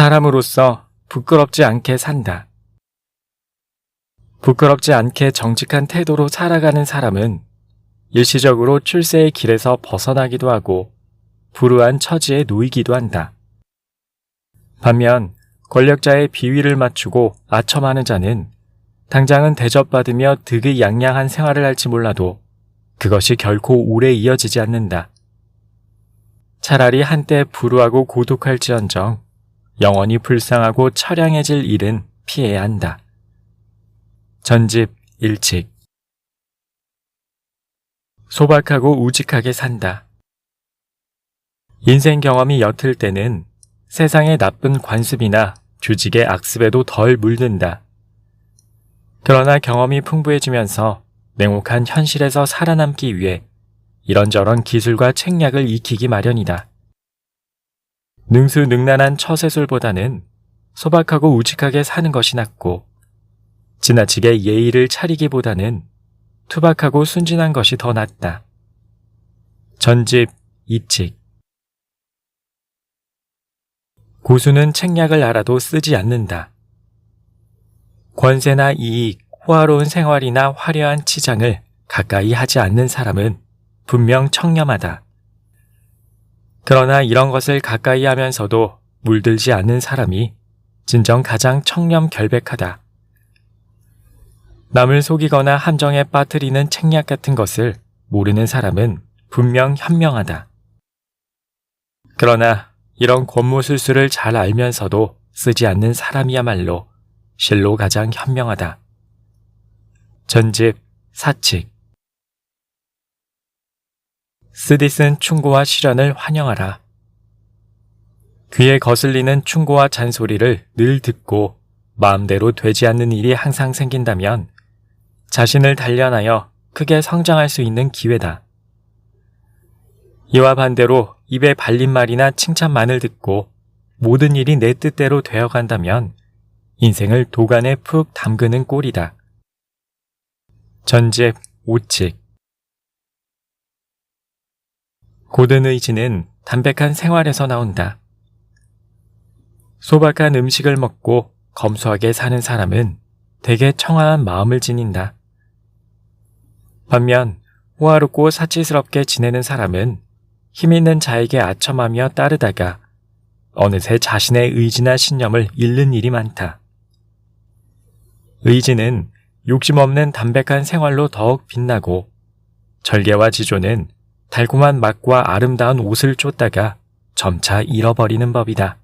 사람으로서 부끄럽지 않게 산다. 부끄럽지 않게 정직한 태도로 살아가는 사람은 일시적으로 출세의 길에서 벗어나기도 하고 불우한 처지에 놓이기도 한다. 반면 권력자의 비위를 맞추고 아첨하는 자는 당장은 대접받으며 득의양양한 생활을 할지 몰라도 그것이 결코 오래 이어지지 않는다. 차라리 한때 불우하고 고독할지언정 영원히 불쌍하고 처량해질 일은 피해야 한다. 전집 일칙. 소박하고 우직하게 산다. 인생 경험이 옅을 때는 세상의 나쁜 관습이나 조직의 악습에도 덜 물든다. 그러나 경험이 풍부해지면서 냉혹한 현실에서 살아남기 위해 이런저런 기술과 책략을 익히기 마련이다. 능수능란한 처세술보다는 소박하고 우직하게 사는 것이 낫고 지나치게 예의를 차리기보다는 투박하고 순진한 것이 더 낫다. 전집 이칙. 고수는 책략을 알아도 쓰지 않는다. 권세나 이익, 호화로운 생활이나 화려한 치장을 가까이 하지 않는 사람은 분명 청렴하다. 그러나 이런 것을 가까이 하면서도 물들지 않는 사람이 진정 가장 청렴결백하다. 남을 속이거나 함정에 빠뜨리는 책략 같은 것을 모르는 사람은 분명 현명하다. 그러나 이런 권모술수를 잘 알면서도 쓰지 않는 사람이야말로 실로 가장 현명하다. 전집 사칙. 쓰디쓴 충고와 시련을 환영하라. 귀에 거슬리는 충고와 잔소리를 늘 듣고 마음대로 되지 않는 일이 항상 생긴다면 자신을 단련하여 크게 성장할 수 있는 기회다. 이와 반대로 입에 발린 말이나 칭찬만을 듣고 모든 일이 내 뜻대로 되어간다면 인생을 도간에 푹 담그는 꼴이다. 전집 오칙. 고든 의지는 담백한 생활에서 나온다. 소박한 음식을 먹고 검소하게 사는 사람은 대개 청아한 마음을 지닌다. 반면 호화롭고 사치스럽게 지내는 사람은 힘있는 자에게 아첨하며 따르다가 어느새 자신의 의지나 신념을 잃는 일이 많다. 의지는 욕심 없는 담백한 생활로 더욱 빛나고 절개와 지조는 달콤한 맛과 아름다운 옷을 쫓다가 점차 잃어버리는 법이다.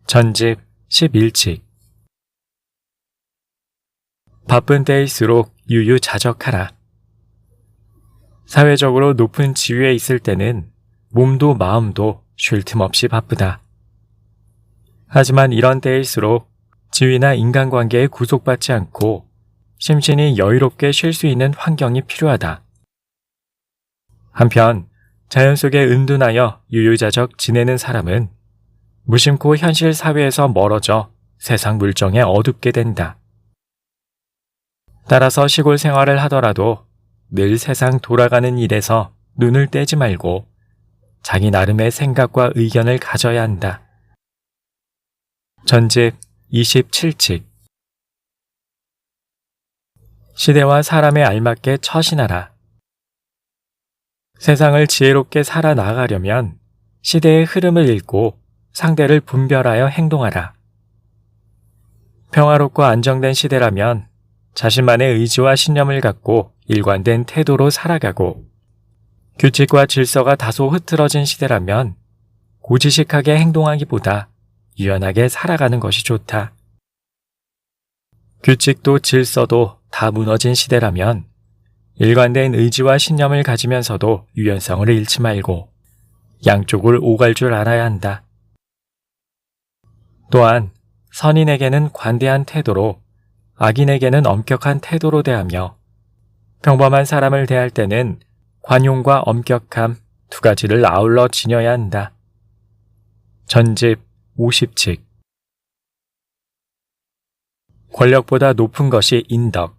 전집 11칙. 바쁜 때일수록 유유자적하라. 사회적으로 높은 지위에 있을 때는 몸도 마음도 쉴 틈 없이 바쁘다. 하지만 이런 때일수록 지위나 인간관계에 구속받지 않고 심신이 여유롭게 쉴 수 있는 환경이 필요하다. 한편 자연 속에 은둔하여 유유자적 지내는 사람은 무심코 현실 사회에서 멀어져 세상 물정에 어둡게 된다. 따라서 시골 생활을 하더라도 늘 세상 돌아가는 일에서 눈을 떼지 말고 자기 나름의 생각과 의견을 가져야 한다. 전집 27칙. 시대와 사람에 알맞게 처신하라. 세상을 지혜롭게 살아나가려면 시대의 흐름을 읽고 상대를 분별하여 행동하라. 평화롭고 안정된 시대라면 자신만의 의지와 신념을 갖고 일관된 태도로 살아가고 규칙과 질서가 다소 흐트러진 시대라면 고지식하게 행동하기보다 유연하게 살아가는 것이 좋다. 규칙도 질서도 다 무너진 시대라면 일관된 의지와 신념을 가지면서도 유연성을 잃지 말고 양쪽을 오갈 줄 알아야 한다. 또한 선인에게는 관대한 태도로 악인에게는 엄격한 태도로 대하며 평범한 사람을 대할 때는 관용과 엄격함 두 가지를 아울러 지녀야 한다. 전집 50칙. 권력보다 높은 것이 인덕.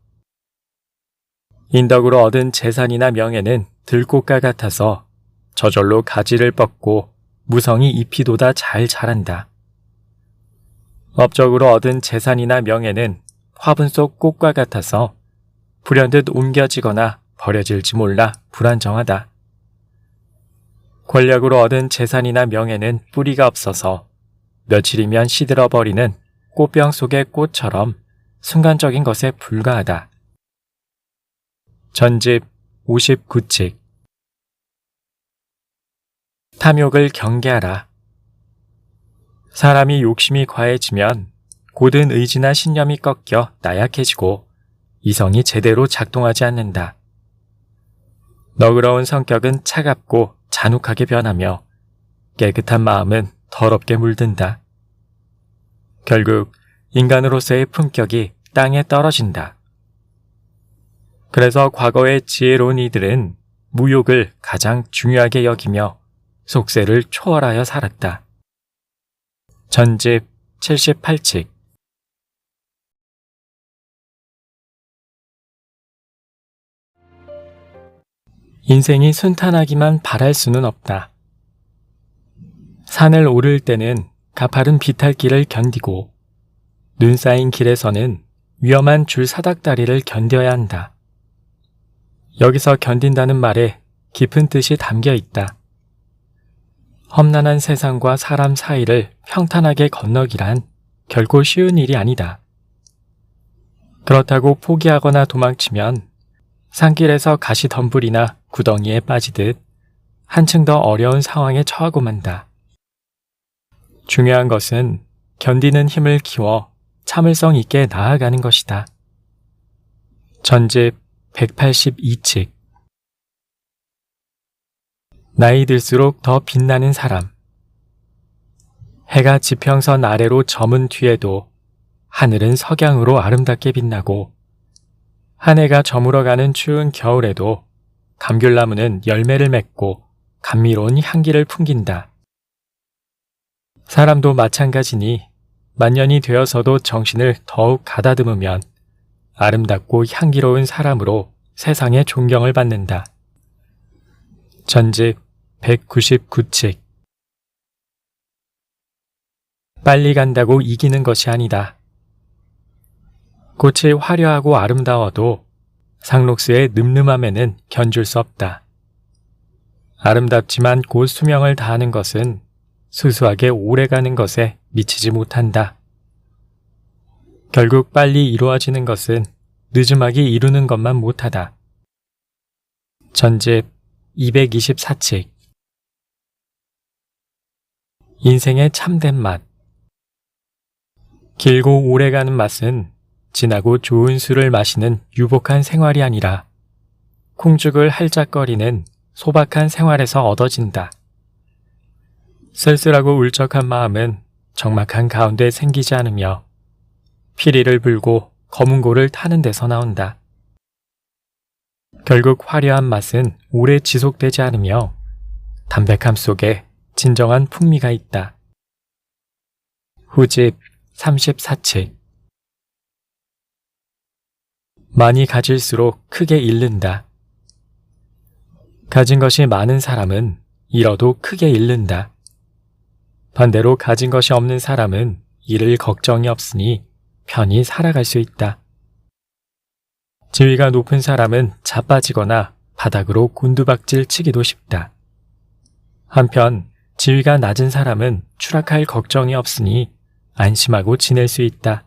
인덕으로 얻은 재산이나 명예는 들꽃과 같아서 저절로 가지를 뻗고 무성이 잎이도다 잘 자란다. 업적으로 얻은 재산이나 명예는 화분 속 꽃과 같아서 불현듯 옮겨지거나 버려질지 몰라 불안정하다. 권력으로 얻은 재산이나 명예는 뿌리가 없어서 며칠이면 시들어버리는 꽃병 속의 꽃처럼 순간적인 것에 불과하다. 전집 59칙. 탐욕을 경계하라. 사람이 욕심이 과해지면 고든 의지나 신념이 꺾여 나약해지고 이성이 제대로 작동하지 않는다. 너그러운 성격은 차갑고 잔혹하게 변하며 깨끗한 마음은 더럽게 물든다. 결국 인간으로서의 품격이 땅에 떨어진다. 그래서 과거의 지혜로운 이들은 무욕을 가장 중요하게 여기며 속세를 초월하여 살았다. 전집 78칙. 인생이 순탄하기만 바랄 수는 없다. 산을 오를 때는 가파른 비탈길을 견디고 눈 쌓인 길에서는 위험한 줄 사닥다리를 견뎌야 한다. 여기서 견딘다는 말에 깊은 뜻이 담겨 있다. 험난한 세상과 사람 사이를 평탄하게 건너기란 결코 쉬운 일이 아니다. 그렇다고 포기하거나 도망치면 산길에서 가시덤불이나 구덩이에 빠지듯 한층 더 어려운 상황에 처하고 만다. 중요한 것은 견디는 힘을 키워 참을성 있게 나아가는 것이다. 전집 182칙. 나이 들수록 더 빛나는 사람. 해가 지평선 아래로 저문 뒤에도 하늘은 석양으로 아름답게 빛나고 한 해가 저물어가는 추운 겨울에도 감귤나무는 열매를 맺고 감미로운 향기를 풍긴다. 사람도 마찬가지니 만년이 되어서도 정신을 더욱 가다듬으면 아름답고 향기로운 사람으로 세상의 존경을 받는다. 전집 199칙. 빨리 간다고 이기는 것이 아니다. 꽃이 화려하고 아름다워도 상록수의 늠름함에는 견줄 수 없다. 아름답지만 곧 수명을 다하는 것은 수수하게 오래가는 것에 미치지 못한다. 결국 빨리 이루어지는 것은 늦음하게 이루는 것만 못하다. 전집 224칙. 인생의 참된 맛. 길고 오래가는 맛은 진하고 좋은 술을 마시는 유복한 생활이 아니라 콩죽을 할짝거리는 소박한 생활에서 얻어진다. 쓸쓸하고 울적한 마음은 적막한 가운데 생기지 않으며 피리를 불고 검은 고를 타는 데서 나온다. 결국 화려한 맛은 오래 지속되지 않으며 담백함 속에 진정한 풍미가 있다. 후집 34칙. 많이 가질수록 크게 잃는다. 가진 것이 많은 사람은 잃어도 크게 잃는다. 반대로 가진 것이 없는 사람은 잃을 걱정이 없으니 편히 살아갈 수 있다. 지위가 높은 사람은 자빠지거나 바닥으로 곤두박질 치기도 쉽다. 한편 지위가 낮은 사람은 추락할 걱정이 없으니 안심하고 지낼 수 있다.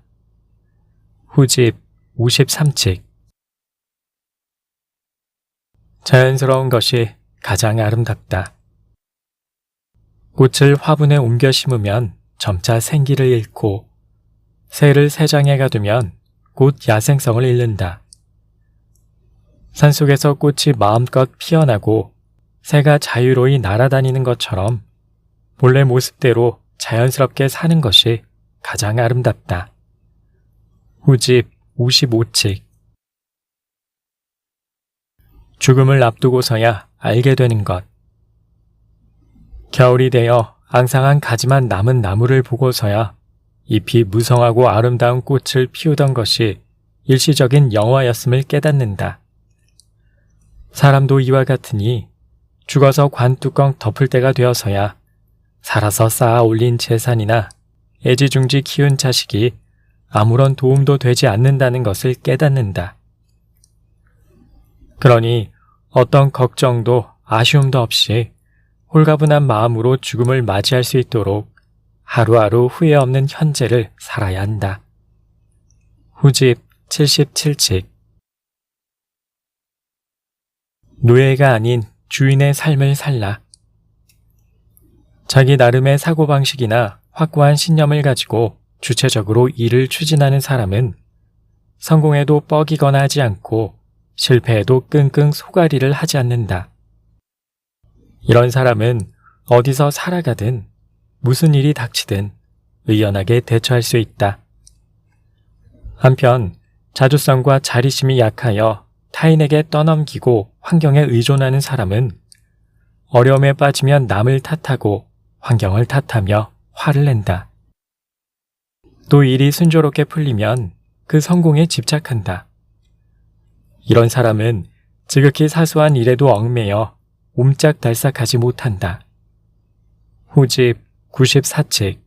후집 53칙. 자연스러운 것이 가장 아름답다. 꽃을 화분에 옮겨 심으면 점차 생기를 잃고 새를 새장에 가두면 곧 야생성을 잃는다. 산속에서 꽃이 마음껏 피어나고 새가 자유로이 날아다니는 것처럼 본래 모습대로 자연스럽게 사는 것이 가장 아름답다. 후집 55칙. 죽음을 앞두고서야 알게 되는 것. 겨울이 되어 앙상한 가지만 남은 나무를 보고서야 잎이 무성하고 아름다운 꽃을 피우던 것이 일시적인 영화였음을 깨닫는다. 사람도 이와 같으니 죽어서 관뚜껑 덮을 때가 되어서야 살아서 쌓아 올린 재산이나 애지중지 키운 자식이 아무런 도움도 되지 않는다는 것을 깨닫는다. 그러니 어떤 걱정도 아쉬움도 없이 홀가분한 마음으로 죽음을 맞이할 수 있도록 하루하루 후회 없는 현재를 살아야 한다. 후집 77칙. 노예가 아닌 주인의 삶을 살라. 자기 나름의 사고방식이나 확고한 신념을 가지고 주체적으로 일을 추진하는 사람은 성공해도 뻐기거나 하지 않고 실패해도 끙끙 소가리를 하지 않는다. 이런 사람은 어디서 살아가든 무슨 일이 닥치든 의연하게 대처할 수 있다. 한편 자주성과 자리심이 약하여 타인에게 떠넘기고 환경에 의존하는 사람은 어려움에 빠지면 남을 탓하고 환경을 탓하며 화를 낸다. 또 일이 순조롭게 풀리면 그 성공에 집착한다. 이런 사람은 지극히 사소한 일에도 얽매여 옴짝달싹하지 못한다. 후집 94칙.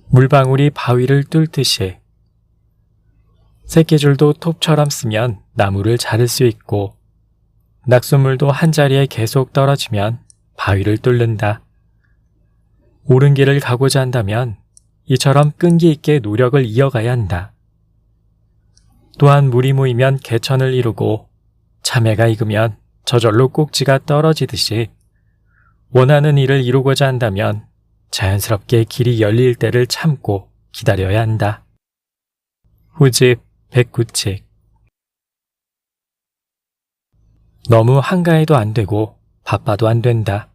물방울이 바위를 뚫듯이. 새끼줄도 톱처럼 쓰면 나무를 자를 수 있고 낙숫물도 한자리에 계속 떨어지면 바위를 뚫는다. 옳은 길을 가고자 한다면 이처럼 끈기 있게 노력을 이어가야 한다. 또한 물이 모이면 개천을 이루고 참외가 익으면 저절로 꼭지가 떨어지듯이 원하는 일을 이루고자 한다면 자연스럽게 길이 열릴 때를 참고 기다려야 한다. 후집 109칙. 너무 한가해도 안 되고 바빠도 안 된다.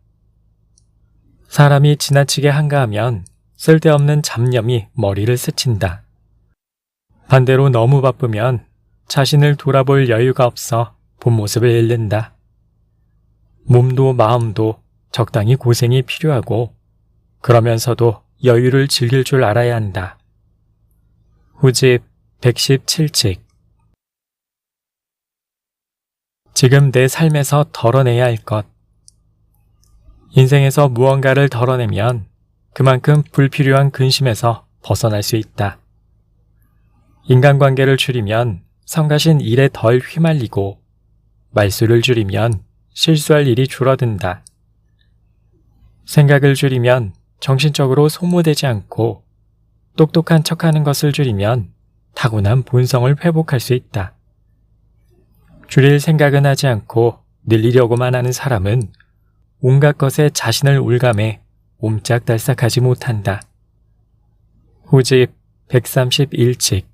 사람이 지나치게 한가하면 쓸데없는 잡념이 머리를 스친다. 반대로 너무 바쁘면 자신을 돌아볼 여유가 없어 본 모습을 잃는다. 몸도 마음도 적당히 고생이 필요하고 그러면서도 여유를 즐길 줄 알아야 한다. 후집 117칙. 지금 내 삶에서 덜어내야 할 것. 인생에서 무언가를 덜어내면 그만큼 불필요한 근심에서 벗어날 수 있다. 인간관계를 줄이면 성가신 일에 덜 휘말리고 말수를 줄이면 실수할 일이 줄어든다. 생각을 줄이면 정신적으로 소모되지 않고 똑똑한 척하는 것을 줄이면 타고난 본성을 회복할 수 있다. 줄일 생각은 하지 않고 늘리려고만 하는 사람은 온갖 것에 자신을 올감해 옴짝달싹하지 못한다. 후집 131칙.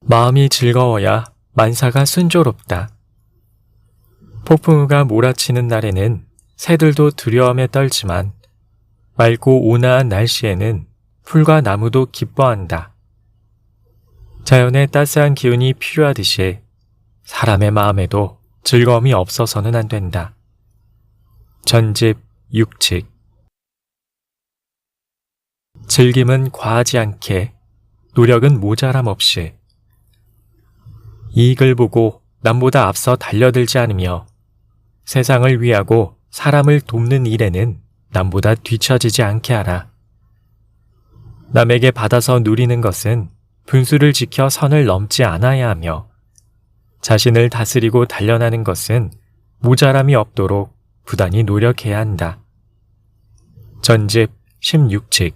마음이 즐거워야 만사가 순조롭다. 폭풍우가 몰아치는 날에는 새들도 두려움에 떨지만 맑고 온화한 날씨에는 풀과 나무도 기뻐한다. 자연의 따스한 기운이 필요하듯이 사람의 마음에도 즐거움이 없어서는 안 된다. 전집 6칙. 즐김은 과하지 않게, 노력은 모자람 없이. 이익을 보고 남보다 앞서 달려들지 않으며 세상을 위하고 사람을 돕는 일에는 남보다 뒤처지지 않게 하라. 남에게 받아서 누리는 것은 분수를 지켜 선을 넘지 않아야 하며 자신을 다스리고 단련하는 것은 모자람이 없도록 부단히 노력해야 한다. 전집 16칙.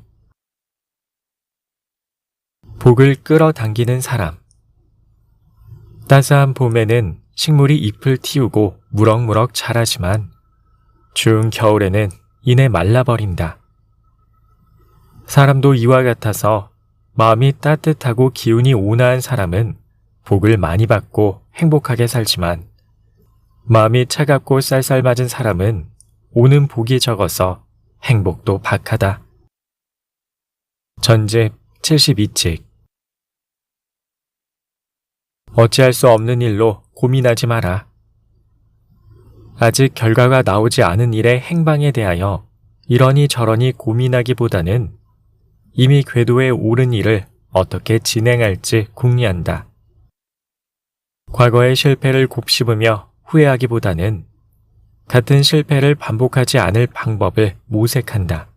복을 끌어당기는 사람. 따스한 봄에는 식물이 잎을 틔우고 무럭무럭 자라지만 추운 겨울에는 이내 말라버린다. 사람도 이와 같아서 마음이 따뜻하고 기운이 온화한 사람은 복을 많이 받고 행복하게 살지만 마음이 차갑고 쌀쌀맞은 사람은 오는 복이 적어서 행복도 박하다. 전집 72칙. 어찌할 수 없는 일로 고민하지 마라. 아직 결과가 나오지 않은 일의 행방에 대하여 이러니 저러니 고민하기보다는 이미 궤도에 오른 일을 어떻게 진행할지 궁리한다. 과거의 실패를 곱씹으며 후회하기보다는 같은 실패를 반복하지 않을 방법을 모색한다.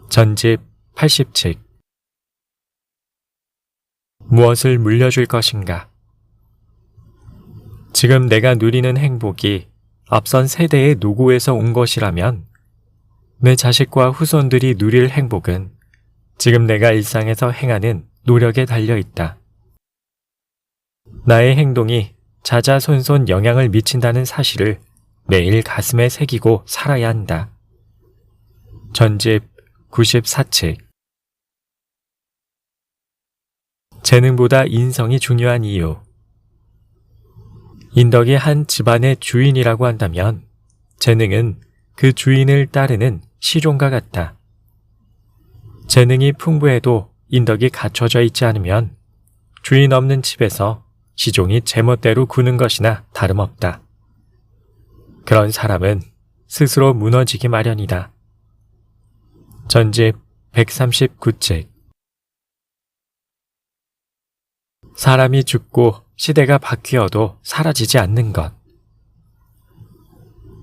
전집 80칙. 무엇을 물려줄 것인가? 지금 내가 누리는 행복이 앞선 세대의 노고에서 온 것이라면 내 자식과 후손들이 누릴 행복은 지금 내가 일상에서 행하는 노력에 달려 있다. 나의 행동이 자자손손 영향을 미친다는 사실을 매일 가슴에 새기고 살아야 한다. 전집 94책. 재능보다 인성이 중요한 이유. 인덕이 한 집안의 주인이라고 한다면 재능은 그 주인을 따르는 시종과 같다. 재능이 풍부해도 인덕이 갖춰져 있지 않으면 주인 없는 집에서 시종이 제멋대로 구는 것이나 다름없다. 그런 사람은 스스로 무너지기 마련이다. 전집 139책. 사람이 죽고 시대가 바뀌어도 사라지지 않는 것.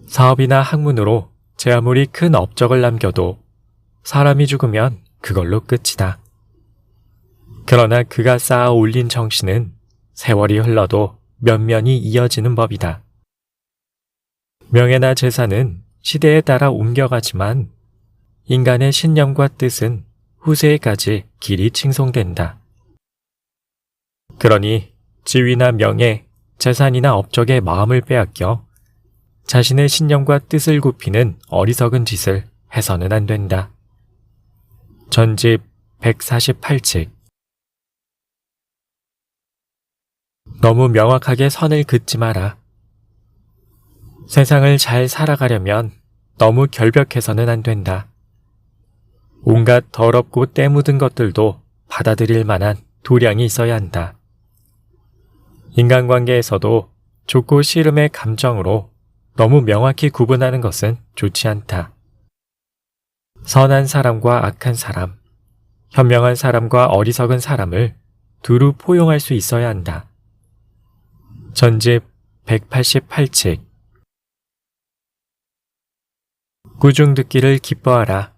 사업이나 학문으로 제 아무리 큰 업적을 남겨도 사람이 죽으면 그걸로 끝이다. 그러나 그가 쌓아 올린 정신은 세월이 흘러도 면면이 이어지는 법이다. 명예나 재산은 시대에 따라 옮겨가지만 인간의 신념과 뜻은 후세에까지 길이 칭송된다. 그러니 지위나 명예, 재산이나 업적의 마음을 빼앗겨 자신의 신념과 뜻을 굽히는 어리석은 짓을 해서는 안 된다. 전집 148책. 너무 명확하게 선을 긋지 마라. 세상을 잘 살아가려면 너무 결벽해서는 안 된다. 온갖 더럽고 때 묻은 것들도 받아들일 만한 도량이 있어야 한다. 인간관계에서도 좋고 싫음의 감정으로 너무 명확히 구분하는 것은 좋지 않다. 선한 사람과 악한 사람, 현명한 사람과 어리석은 사람을 두루 포용할 수 있어야 한다. 전집 188책. 꾸중 듣기를 기뻐하라.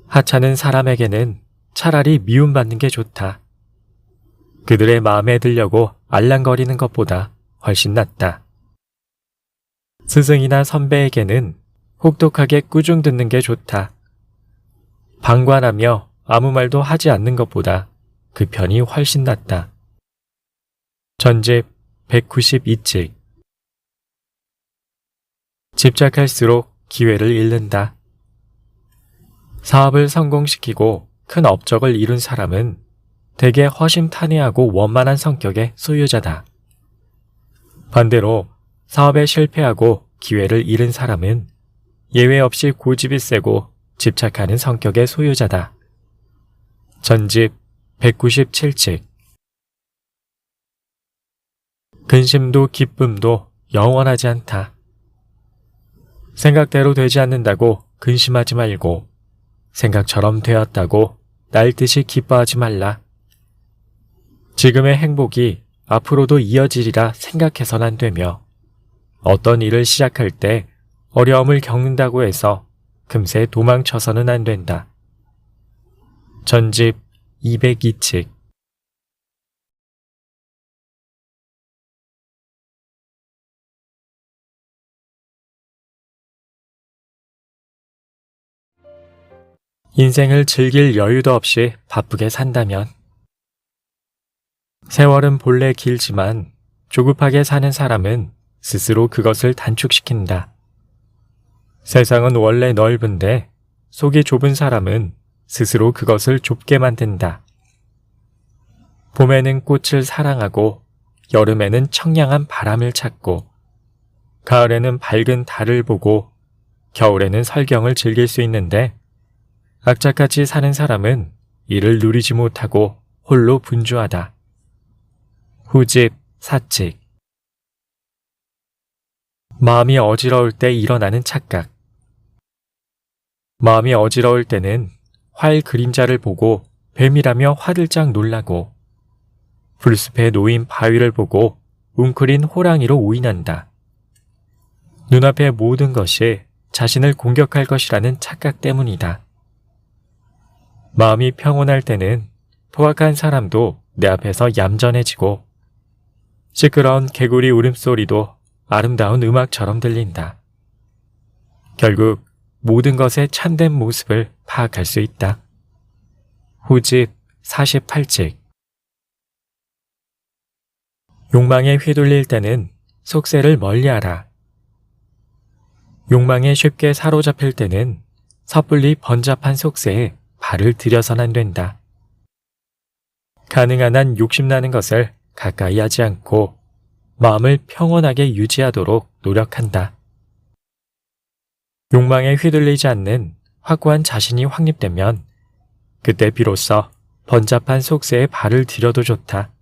하찮은 사람에게는 차라리 미움받는 게 좋다. 그들의 마음에 들려고 알랑거리는 것보다 훨씬 낫다. 스승이나 선배에게는 혹독하게 꾸중 듣는 게 좋다. 방관하며 아무 말도 하지 않는 것보다 그 편이 훨씬 낫다. 전집 192책. 집착할수록 기회를 잃는다. 사업을 성공시키고 큰 업적을 이룬 사람은 대개 허심탄회하고 원만한 성격의 소유자다. 반대로 사업에 실패하고 기회를 잃은 사람은 예외 없이 고집이 세고 집착하는 성격의 소유자다. 전집 197책. 근심도 기쁨도 영원하지 않다. 생각대로 되지 않는다고 근심하지 말고 생각처럼 되었다고 날듯이 기뻐하지 말라. 지금의 행복이 앞으로도 이어지리라 생각해선 안 되며 어떤 일을 시작할 때 어려움을 겪는다고 해서 금세 도망쳐서는 안 된다. 전집 202책. 인생을 즐길 여유도 없이 바쁘게 산다면 세월은 본래 길지만 조급하게 사는 사람은 스스로 그것을 단축시킨다. 세상은 원래 넓은데 속이 좁은 사람은 스스로 그것을 좁게 만든다. 봄에는 꽃을 사랑하고 여름에는 청량한 바람을 찾고 가을에는 밝은 달을 보고 겨울에는 설경을 즐길 수 있는데 악착같이 사는 사람은 이를 누리지 못하고 홀로 분주하다. 후집 4칙. 마음이 어지러울 때 일어나는 착각. 마음이 어지러울 때는 활 그림자를 보고 뱀이라며 화들짝 놀라고 풀숲에 놓인 바위를 보고 웅크린 호랑이로 오인한다. 눈앞의 모든 것이 자신을 공격할 것이라는 착각 때문이다. 마음이 평온할 때는 포악한 사람도 내 앞에서 얌전해지고 시끄러운 개구리 울음소리도 아름다운 음악처럼 들린다. 결국 모든 것의 참된 모습을 파악할 수 있다. 후집 48칙. 욕망에 휘둘릴 때는 속세를 멀리하라. 욕망에 쉽게 사로잡힐 때는 섣불리 번잡한 속세에 발을 들여선 안 된다. 가능한 한 욕심나는 것을 가까이 하지 않고 마음을 평온하게 유지하도록 노력한다. 욕망에 휘둘리지 않는 확고한 자신이 확립되면 그때 비로소 번잡한 속세에 발을 들여도 좋다.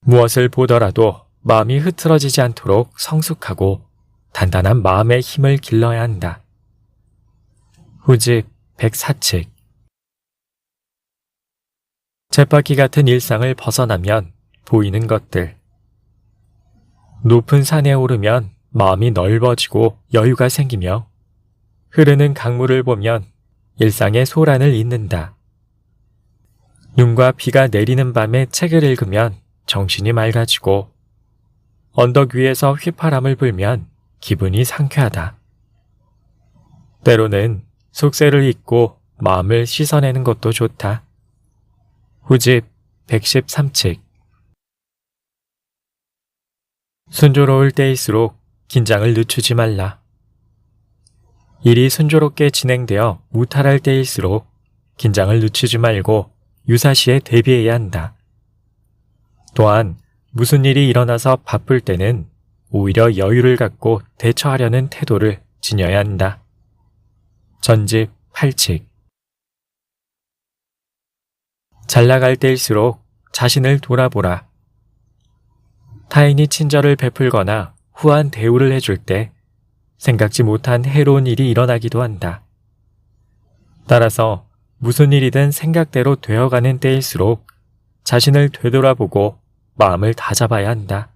무엇을 보더라도 마음이 흐트러지지 않도록 성숙하고 단단한 마음의 힘을 길러야 한다. 후집 104칙. 쳇바퀴 같은 일상을 벗어나면 보이는 것들. 높은 산에 오르면 마음이 넓어지고 여유가 생기며 흐르는 강물을 보면 일상의 소란을 잇는다. 눈과 비가 내리는 밤에 책을 읽으면 정신이 맑아지고 언덕 위에서 휘파람을 불면 기분이 상쾌하다. 때로는 속세를 잊고 마음을 씻어내는 것도 좋다. 후집 113칙. 순조로울 때일수록 긴장을 늦추지 말라. 일이 순조롭게 진행되어 무탈할 때일수록 긴장을 늦추지 말고 유사시에 대비해야 한다. 또한 무슨 일이 일어나서 바쁠 때는 오히려 여유를 갖고 대처하려는 태도를 지녀야 한다. 전집 8칙. 잘 나갈 때일수록 자신을 돌아보라. 타인이 친절을 베풀거나 후한 대우를 해줄 때 생각지 못한 해로운 일이 일어나기도 한다. 따라서 무슨 일이든 생각대로 되어가는 때일수록 자신을 되돌아보고 마음을 다잡아야 한다.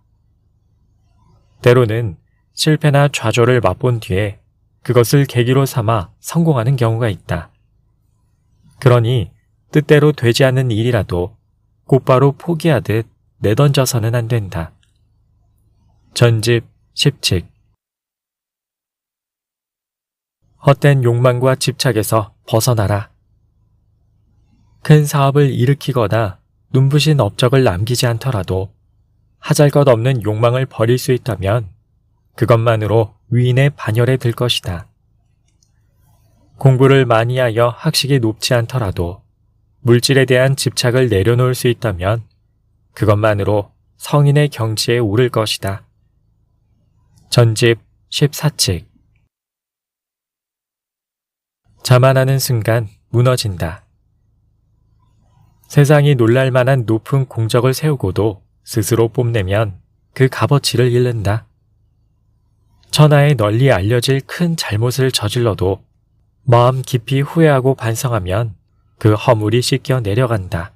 때로는 실패나 좌절을 맛본 뒤에 그것을 계기로 삼아 성공하는 경우가 있다. 그러니 뜻대로 되지 않는 일이라도 곧바로 포기하듯 내던져서는 안 된다. 전집 10칙. 헛된 욕망과 집착에서 벗어나라. 큰 사업을 일으키거나 눈부신 업적을 남기지 않더라도 하잘것없는 욕망을 버릴 수 있다면 그것만으로 위인의 반열에 들 것이다. 공부를 많이 하여 학식이 높지 않더라도 물질에 대한 집착을 내려놓을 수 있다면 그것만으로 성인의 경지에 오를 것이다. 전집 14칙. 자만하는 순간 무너진다. 세상이 놀랄만한 높은 공적을 세우고도 스스로 뽐내면 그 값어치를 잃는다. 천하에 널리 알려질 큰 잘못을 저질러도 마음 깊이 후회하고 반성하면 그 허물이 씻겨 내려간다.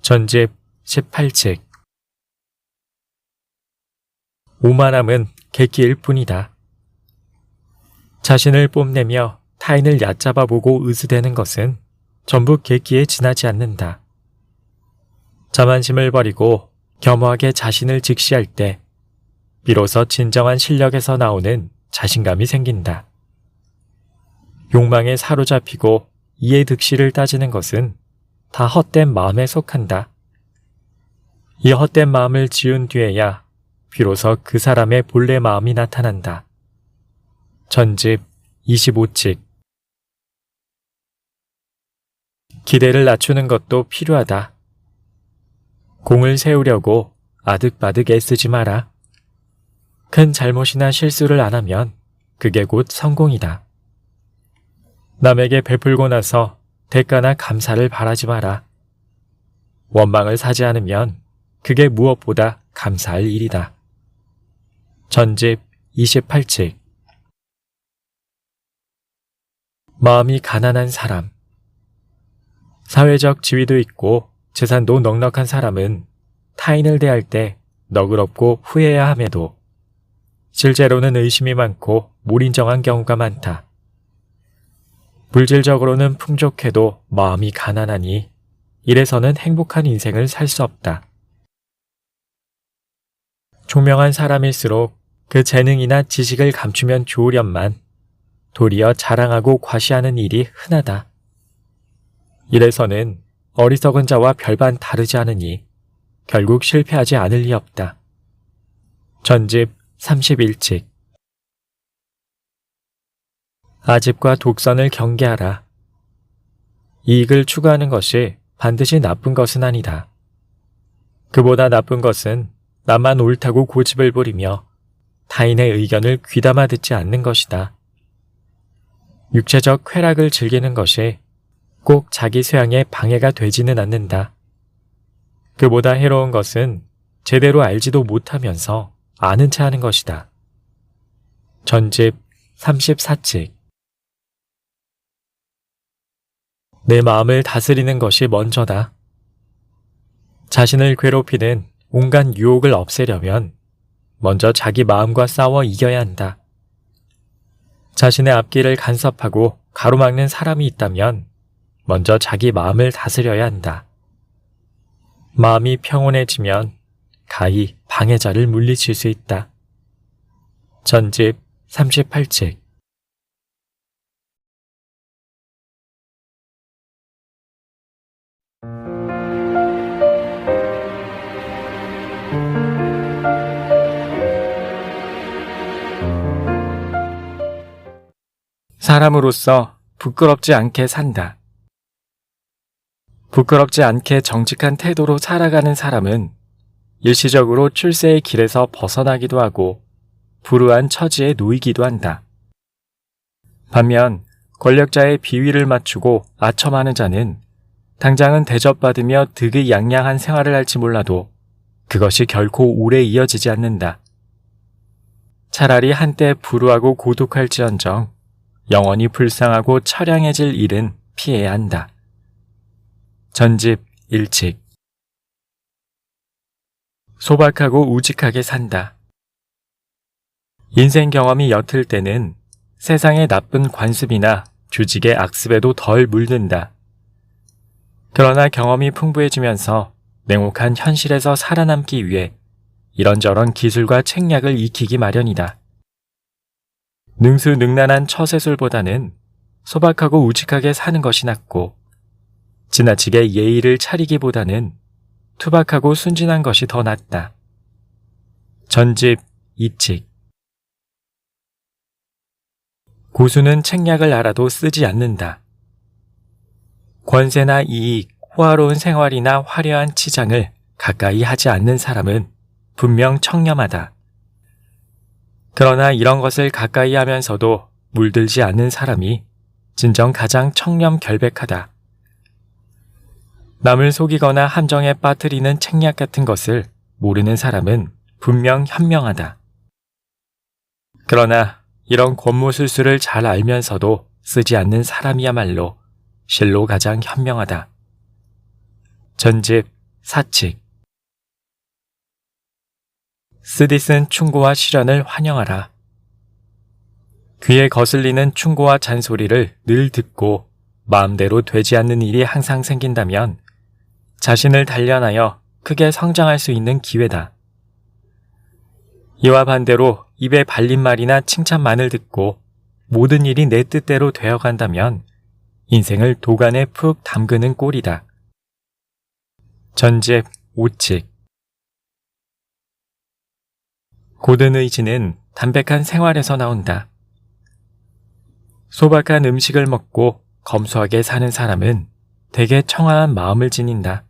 전집 18칙. 오만함은 객기일 뿐이다. 자신을 뽐내며 타인을 얕잡아보고 으스대는 것은 전부 객기에 지나지 않는다. 자만심을 버리고 겸허하게 자신을 직시할 때 비로소 진정한 실력에서 나오는 자신감이 생긴다. 욕망에 사로잡히고 이의 득실을 따지는 것은 다 헛된 마음에 속한다. 이 헛된 마음을 지운 뒤에야 비로소 그 사람의 본래 마음이 나타난다. 전집 25칙. 기대를 낮추는 것도 필요하다. 공을 세우려고 아득바득 애쓰지 마라. 큰 잘못이나 실수를 안 하면 그게 곧 성공이다. 남에게 베풀고 나서 대가나 감사를 바라지 마라. 원망을 사지 않으면 그게 무엇보다 감사할 일이다. 전집 28칙. 마음이 가난한 사람. 사회적 지위도 있고 재산도 넉넉한 사람은 타인을 대할 때 너그럽고 후회해야 함에도 실제로는 의심이 많고 몰인정한 경우가 많다. 물질적으로는 풍족해도 마음이 가난하니 이래서는 행복한 인생을 살 수 없다. 총명한 사람일수록 그 재능이나 지식을 감추면 좋으련만 도리어 자랑하고 과시하는 일이 흔하다. 이래서는 어리석은 자와 별반 다르지 않으니 결국 실패하지 않을 리 없다. 전집 31칙. 아집과 독선을 경계하라. 이익을 추구하는 것이 반드시 나쁜 것은 아니다. 그보다 나쁜 것은 나만 옳다고 고집을 부리며 타인의 의견을 귀담아 듣지 않는 것이다. 육체적 쾌락을 즐기는 것이 꼭 자기 소양에 방해가 되지는 않는다. 그보다 해로운 것은 제대로 알지도 못하면서 아는 체 하는 것이다. 전집 34칙. 내 마음을 다스리는 것이 먼저다. 자신을 괴롭히는 온갖 유혹을 없애려면 먼저 자기 마음과 싸워 이겨야 한다. 자신의 앞길을 간섭하고 가로막는 사람이 있다면 먼저 자기 마음을 다스려야 한다. 마음이 평온해지면 가히 방해자를 물리칠 수 있다. 전집 38칙. 사람으로서 부끄럽지 않게 산다. 부끄럽지 않게 정직한 태도로 살아가는 사람은 일시적으로 출세의 길에서 벗어나기도 하고 불우한 처지에 놓이기도 한다. 반면 권력자의 비위를 맞추고 아첨하는 자는 당장은 대접받으며 득의양양한 생활을 할지 몰라도 그것이 결코 오래 이어지지 않는다. 차라리 한때 불우하고 고독할지언정 영원히 불쌍하고 처량해질 일은 피해야 한다. 전집 1칙. 소박하고 우직하게 산다. 인생 경험이 옅을 때는 세상의 나쁜 관습이나 조직의 악습에도 덜 물든다. 그러나 경험이 풍부해지면서 냉혹한 현실에서 살아남기 위해 이런저런 기술과 책략을 익히기 마련이다. 능수능란한 처세술보다는 소박하고 우직하게 사는 것이 낫고 지나치게 예의를 차리기보다는 투박하고 순진한 것이 더 낫다. 전집 2칙. 고수는 책략을 알아도 쓰지 않는다. 권세나 이익, 호화로운 생활이나 화려한 치장을 가까이 하지 않는 사람은 분명 청렴하다. 그러나 이런 것을 가까이 하면서도 물들지 않는 사람이 진정 가장 청렴결백하다. 남을 속이거나 함정에 빠뜨리는 책략 같은 것을 모르는 사람은 분명 현명하다. 그러나 이런 권모술수를 잘 알면서도 쓰지 않는 사람이야말로 실로 가장 현명하다. 전집 4칙. 쓰디쓴 충고와 시련을 환영하라. 귀에 거슬리는 충고와 잔소리를 늘 듣고 마음대로 되지 않는 일이 항상 생긴다면 자신을 단련하여 크게 성장할 수 있는 기회다. 이와 반대로 입에 발린 말이나 칭찬만을 듣고 모든 일이 내 뜻대로 되어간다면 인생을 도간에 푹 담그는 꼴이다. 전집 5칙. 고든 의지는 담백한 생활에서 나온다. 소박한 음식을 먹고 검소하게 사는 사람은 대개 청아한 마음을 지닌다.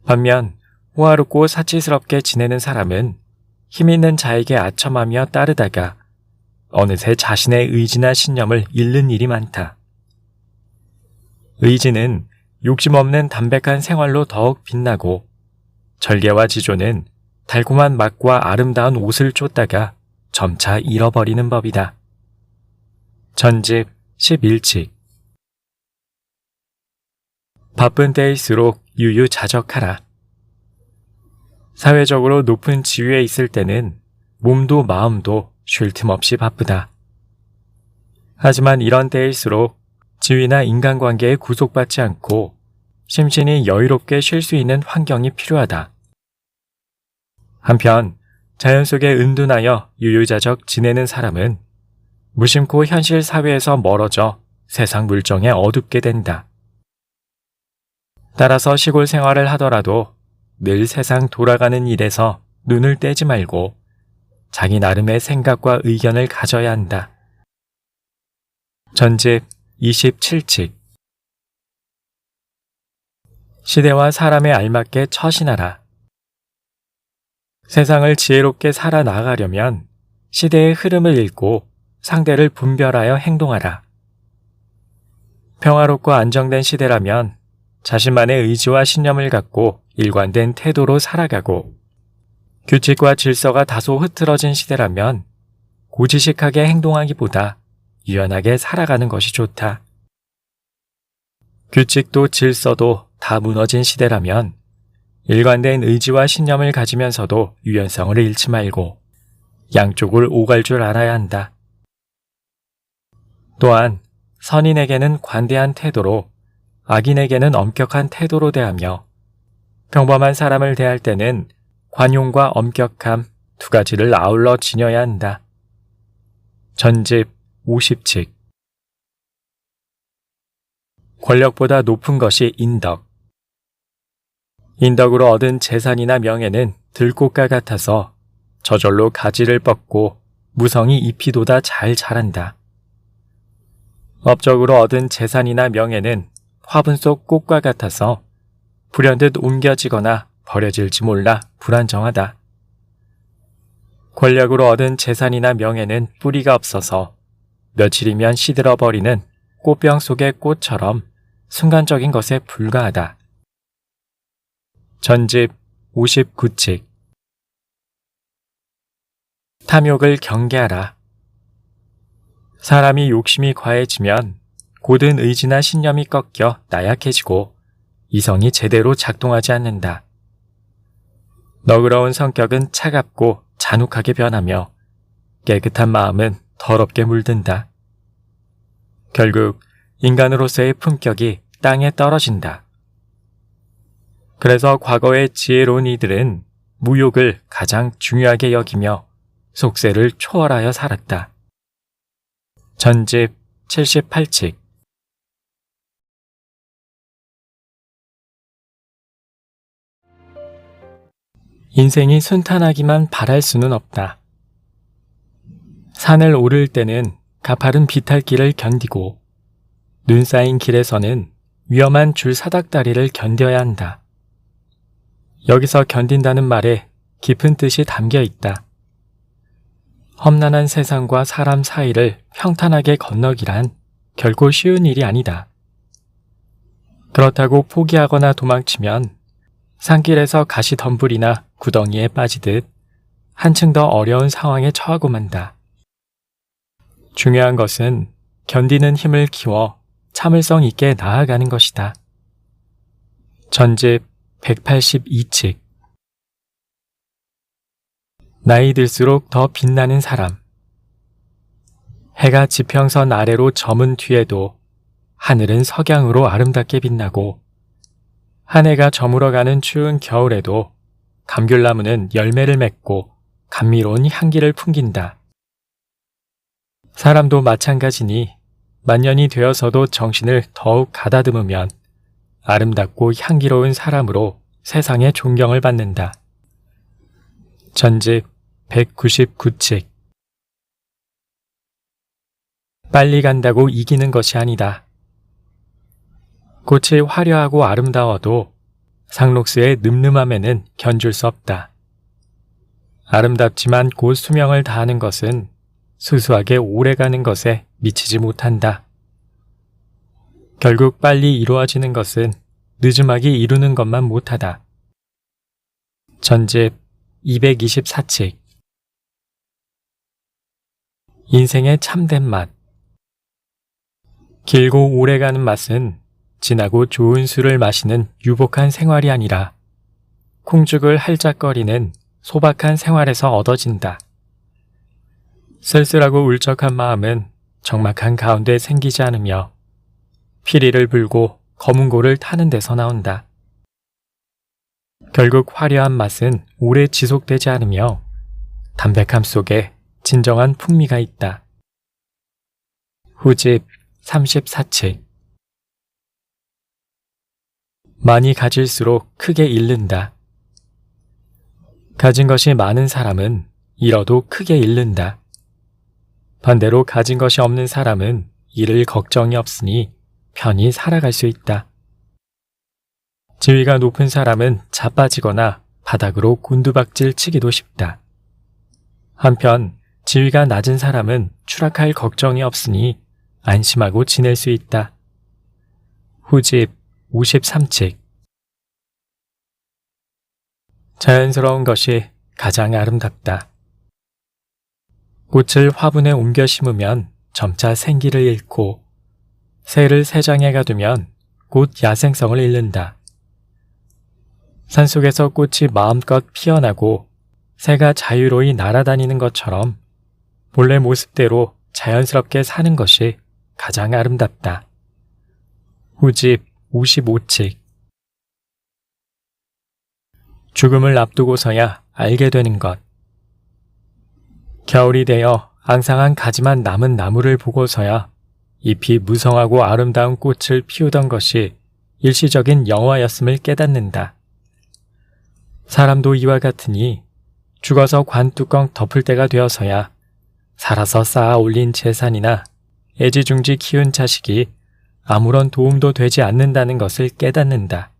반면 호화롭고 사치스럽게 지내는 사람은 힘있는 자에게 아첨하며 따르다가 어느새 자신의 의지나 신념을 잃는 일이 많다. 의지는 욕심 없는 담백한 생활로 더욱 빛나고 절개와 지조는 달콤한 맛과 아름다운 옷을 쫓다가 점차 잃어버리는 법이다. 전집 11칙. 바쁜 때일수록 유유자적하라. 사회적으로 높은 지위에 있을 때는 몸도 마음도 쉴 틈 없이 바쁘다. 하지만 이런 때일수록 지위나 인간관계에 구속받지 않고 심신이 여유롭게 쉴 수 있는 환경이 필요하다. 한편 자연 속에 은둔하여 유유자적 지내는 사람은 무심코 현실 사회에서 멀어져 세상 물정에 어둡게 된다. 따라서 시골 생활을 하더라도 늘 세상 돌아가는 일에서 눈을 떼지 말고 자기 나름의 생각과 의견을 가져야 한다. 전집 27칙. 시대와 사람에 알맞게 처신하라. 세상을 지혜롭게 살아나가려면 시대의 흐름을 읽고 상대를 분별하여 행동하라. 평화롭고 안정된 시대라면 자신만의 의지와 신념을 갖고 일관된 태도로 살아가고, 규칙과 질서가 다소 흐트러진 시대라면 고지식하게 행동하기보다 유연하게 살아가는 것이 좋다. 규칙도 질서도 다 무너진 시대라면 일관된 의지와 신념을 가지면서도 유연성을 잃지 말고 양쪽을 오갈 줄 알아야 한다. 또한 선인에게는 관대한 태도로, 악인에게는 엄격한 태도로 대하며 평범한 사람을 대할 때는 관용과 엄격함 두 가지를 아울러 지녀야 한다. 전집 50칙. 권력보다 높은 것이 인덕. 인덕으로 얻은 재산이나 명예는 들꽃과 같아서 저절로 가지를 뻗고 무성이 잎이 돋아 잘 자란다. 업적으로 얻은 재산이나 명예는 화분 속 꽃과 같아서 불현듯 옮겨지거나 버려질지 몰라 불안정하다. 권력으로 얻은 재산이나 명예는 뿌리가 없어서 며칠이면 시들어버리는 꽃병 속의 꽃처럼 순간적인 것에 불과하다. 전집 59칙. 탐욕을 경계하라. 사람이 욕심이 과해지면 고든 의지나 신념이 꺾여 나약해지고 이성이 제대로 작동하지 않는다. 너그러운 성격은 차갑고 잔혹하게 변하며 깨끗한 마음은 더럽게 물든다. 결국 인간으로서의 품격이 땅에 떨어진다. 그래서 과거의 지혜로운 이들은 무욕을 가장 중요하게 여기며 속세를 초월하여 살았다. 전집 78칙. 인생이 순탄하기만 바랄 수는 없다. 산을 오를 때는 가파른 비탈길을 견디고 눈 쌓인 길에서는 위험한 줄 사닥다리를 견뎌야 한다. 여기서 견딘다는 말에 깊은 뜻이 담겨 있다. 험난한 세상과 사람 사이를 평탄하게 건너기란 결코 쉬운 일이 아니다. 그렇다고 포기하거나 도망치면 산길에서 가시덤불이나 구덩이에 빠지듯 한층 더 어려운 상황에 처하고 만다. 중요한 것은 견디는 힘을 키워 참을성 있게 나아가는 것이다. 전집 182칙. 나이 들수록 더 빛나는 사람. 해가 지평선 아래로 저문 뒤에도 하늘은 석양으로 아름답게 빛나고, 한 해가 저물어가는 추운 겨울에도 감귤나무는 열매를 맺고 감미로운 향기를 풍긴다. 사람도 마찬가지니 만년이 되어서도 정신을 더욱 가다듬으면 아름답고 향기로운 사람으로 세상의 존경을 받는다. 전집 199칙. 빨리 간다고 이기는 것이 아니다. 꽃이 화려하고 아름다워도 상록수의 늠름함에는 견줄 수 없다. 아름답지만 곧 수명을 다하는 것은 수수하게 오래가는 것에 미치지 못한다. 결국 빨리 이루어지는 것은 늦음하게 이루는 것만 못하다. 전집 224칙. 인생의 참된 맛. 길고 오래가는 맛은 진하고 좋은 술을 마시는 유복한 생활이 아니라 콩죽을 할짝거리는 소박한 생활에서 얻어진다. 쓸쓸하고 울적한 마음은 적막한 가운데 생기지 않으며 피리를 불고 검은고를 타는 데서 나온다. 결국 화려한 맛은 오래 지속되지 않으며 담백함 속에 진정한 풍미가 있다. 후집 34칙. 많이 가질수록 크게 잃는다. 가진 것이 많은 사람은 잃어도 크게 잃는다. 반대로 가진 것이 없는 사람은 잃을 걱정이 없으니 편히 살아갈 수 있다. 지위가 높은 사람은 자빠지거나 바닥으로 곤두박질 치기도 쉽다. 한편 지위가 낮은 사람은 추락할 걱정이 없으니 안심하고 지낼 수 있다. 후집 53칙. 자연스러운 것이 가장 아름답다. 꽃을 화분에 옮겨 심으면 점차 생기를 잃고 새를 새장에 가두면 곧 야생성을 잃는다. 산속에서 꽃이 마음껏 피어나고 새가 자유로이 날아다니는 것처럼 본래 모습대로 자연스럽게 사는 것이 가장 아름답다. 후집 55칙. 죽음을 앞두고서야 알게 되는 것. 겨울이 되어 앙상한 가지만 남은 나무를 보고서야 잎이 무성하고 아름다운 꽃을 피우던 것이 일시적인 영화였음을 깨닫는다. 사람도 이와 같으니 죽어서 관뚜껑 덮을 때가 되어서야 살아서 쌓아 올린 재산이나 애지중지 키운 자식이 아무런 도움도 되지 않는다는 것을 깨닫는다.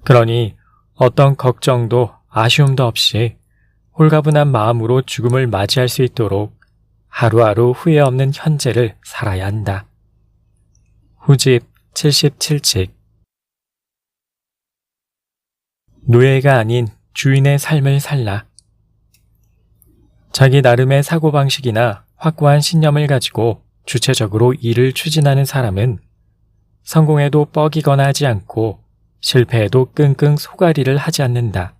그러니 어떤 걱정도 아쉬움도 없이 홀가분한 마음으로 죽음을 맞이할 수 있도록 하루하루 후회 없는 현재를 살아야 한다. 후집 77칙. 노예가 아닌 주인의 삶을 살라. 자기 나름의 사고방식이나 확고한 신념을 가지고 주체적으로 일을 추진하는 사람은 성공해도 뻐기거나 하지 않고 실패해도 끙끙 소가리를 하지 않는다.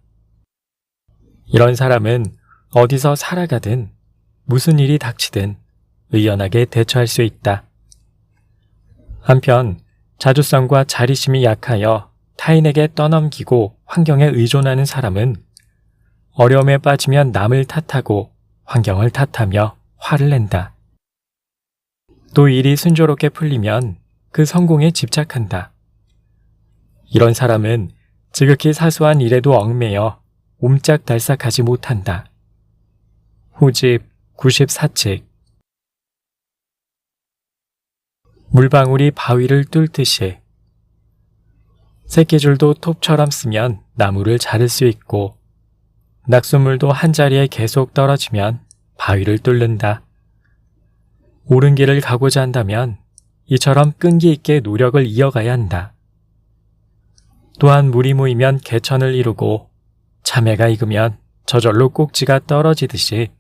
이런 사람은 어디서 살아가든 무슨 일이 닥치든 의연하게 대처할 수 있다. 한편 자주성과 자리심이 약하여 타인에게 떠넘기고 환경에 의존하는 사람은 어려움에 빠지면 남을 탓하고 환경을 탓하며 화를 낸다. 또 일이 순조롭게 풀리면 그 성공에 집착한다. 이런 사람은 지극히 사소한 일에도 얽매여 옴짝달싹하지 못한다. 후집 94칙. 물방울이 바위를 뚫듯이 새끼줄도 톱처럼 쓰면 나무를 자를 수 있고 낙수물도 한자리에 계속 떨어지면 바위를 뚫는다. 옳은 길을 가고자 한다면 이처럼 끈기 있게 노력을 이어가야 한다. 또한 물이 모이면 개천을 이루고 참외가 익으면 저절로 꼭지가 떨어지듯이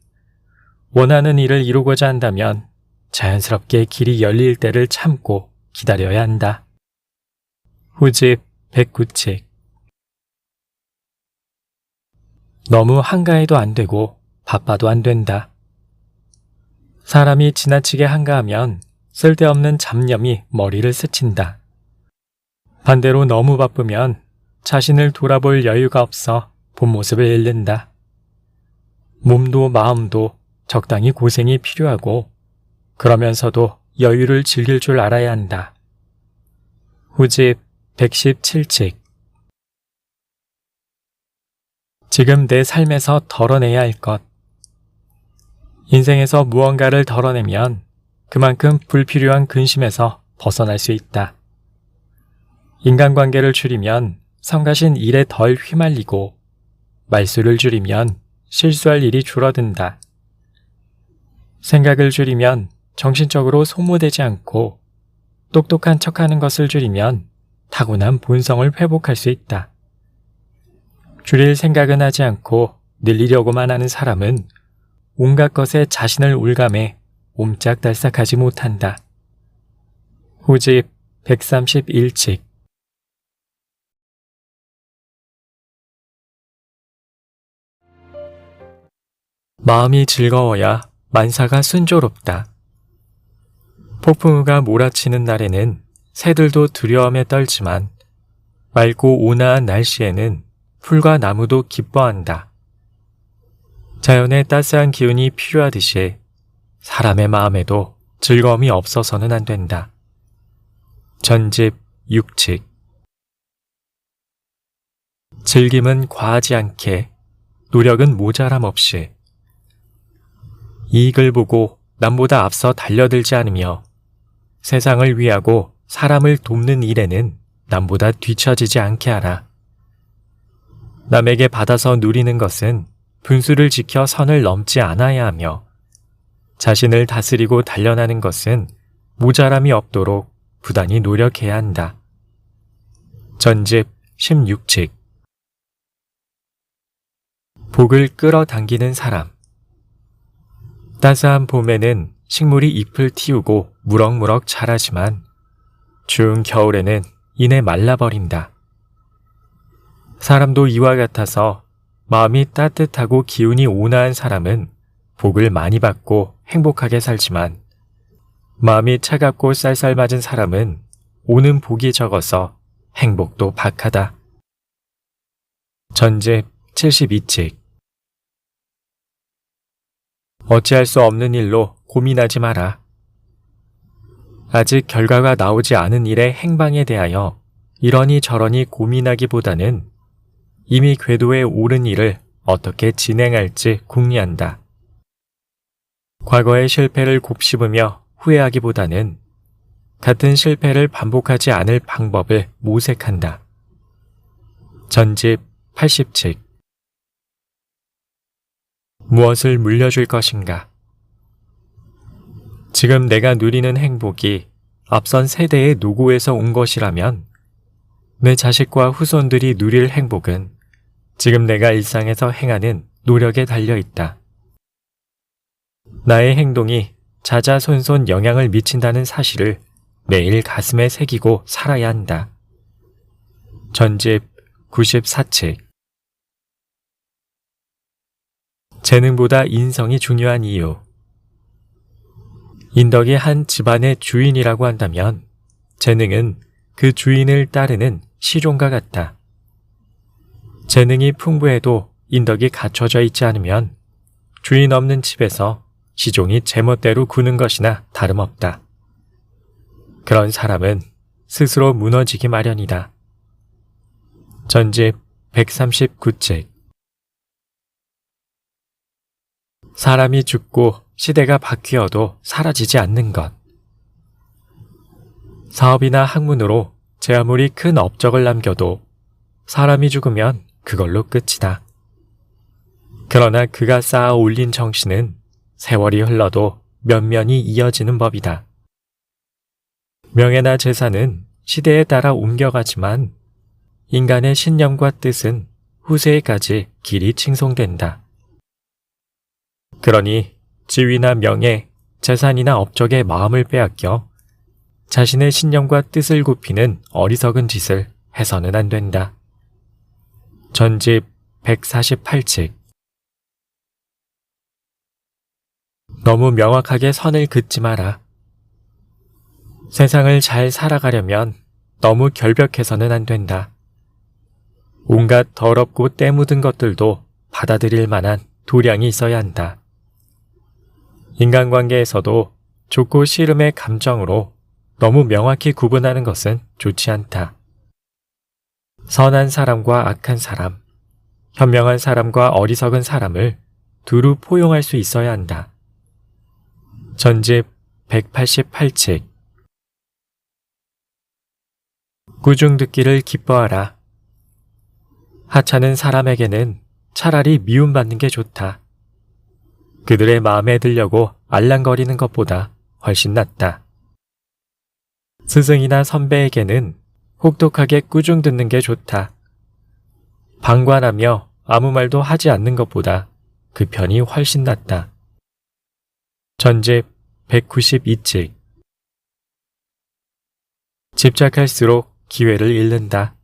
원하는 일을 이루고자 한다면 자연스럽게 길이 열릴 때를 참고 기다려야 한다. 후집 109칙. 너무 한가해도 안 되고 바빠도 안 된다. 사람이 지나치게 한가하면 쓸데없는 잡념이 머리를 스친다. 반대로 너무 바쁘면 자신을 돌아볼 여유가 없어 본 모습을 잃는다. 몸도 마음도 적당히 고생이 필요하고 그러면서도 여유를 즐길 줄 알아야 한다. 후집 117칙. 지금 내 삶에서 덜어내야 할 것. 인생에서 무언가를 덜어내면 그만큼 불필요한 근심에서 벗어날 수 있다. 인간관계를 줄이면 성가신 일에 덜 휘말리고 말수를 줄이면 실수할 일이 줄어든다. 생각을 줄이면 정신적으로 소모되지 않고 똑똑한 척하는 것을 줄이면 타고난 본성을 회복할 수 있다. 줄일 생각은 하지 않고 늘리려고만 하는 사람은 온갖 것에 자신을 올감해 옴짝달싹하지 못한다. 후집 131칙. 마음이 즐거워야 만사가 순조롭다. 폭풍우가 몰아치는 날에는 새들도 두려움에 떨지만 맑고 온화한 날씨에는 풀과 나무도 기뻐한다. 자연의 따스한 기운이 필요하듯이 사람의 마음에도 즐거움이 없어서는 안 된다. 전집 6칙. 즐김은 과하지 않게, 노력은 모자람 없이. 이익을 보고 남보다 앞서 달려들지 않으며 세상을 위하고 사람을 돕는 일에는 남보다 뒤처지지 않게 하라. 남에게 받아서 누리는 것은 분수를 지켜 선을 넘지 않아야 하며 자신을 다스리고 단련하는 것은 모자람이 없도록 부단히 노력해야 한다. 전집 16칙. 복을 끌어당기는 사람. 따스한 봄에는 식물이 잎을 틔우고 무럭무럭 자라지만 추운 겨울에는 이내 말라버린다. 사람도 이와 같아서 마음이 따뜻하고 기운이 온화한 사람은 복을 많이 받고 행복하게 살지만 마음이 차갑고 쌀쌀맞은 사람은 오는 복이 적어서 행복도 박하다. 전집 72칙. 어찌할 수 없는 일로 고민하지 마라. 아직 결과가 나오지 않은 일의 행방에 대하여 이러니 저러니 고민하기보다는 이미 궤도에 오른 일을 어떻게 진행할지 궁리한다. 과거의 실패를 곱씹으며 후회하기보다는 같은 실패를 반복하지 않을 방법을 모색한다. 전집 80칙. 무엇을 물려줄 것인가? 지금 내가 누리는 행복이 앞선 세대의 노고에서 온 것이라면 내 자식과 후손들이 누릴 행복은 지금 내가 일상에서 행하는 노력에 달려 있다. 나의 행동이 자자손손 영향을 미친다는 사실을 매일 가슴에 새기고 살아야 한다. 전집 94칙. 재능보다 인성이 중요한 이유. 인덕이 한 집안의 주인이라고 한다면 재능은 그 주인을 따르는 시종과 같다. 재능이 풍부해도 인덕이 갖춰져 있지 않으면 주인 없는 집에서 시종이 제멋대로 구는 것이나 다름없다. 그런 사람은 스스로 무너지기 마련이다. 전집 139칙. 사람이 죽고 시대가 바뀌어도 사라지지 않는 것. 사업이나 학문으로 제 아무리 큰 업적을 남겨도 사람이 죽으면 그걸로 끝이다. 그러나 그가 쌓아 올린 정신은 세월이 흘러도 면면이 이어지는 법이다. 명예나 재산은 시대에 따라 옮겨가지만 인간의 신념과 뜻은 후세에까지 길이 칭송된다. 그러니 지위나 명예, 재산이나 업적의 마음을 빼앗겨 자신의 신념과 뜻을 굽히는 어리석은 짓을 해서는 안 된다. 전집 148칙. 너무 명확하게 선을 긋지 마라. 세상을 잘 살아가려면 너무 결벽해서는 안 된다. 온갖 더럽고 때 묻은 것들도 받아들일 만한 도량이 있어야 한다. 인간관계에서도 좋고 싫음의 감정으로 너무 명확히 구분하는 것은 좋지 않다. 선한 사람과 악한 사람, 현명한 사람과 어리석은 사람을 두루 포용할 수 있어야 한다. 전집 188칙. 꾸중 듣기를 기뻐하라. 하찮은 사람에게는 차라리 미움받는 게 좋다. 그들의 마음에 들려고 알랑거리는 것보다 훨씬 낫다. 스승이나 선배에게는 혹독하게 꾸중 듣는 게 좋다. 방관하며 아무 말도 하지 않는 것보다 그 편이 훨씬 낫다. 전집 192칙. 집착할수록 기회를 잃는다.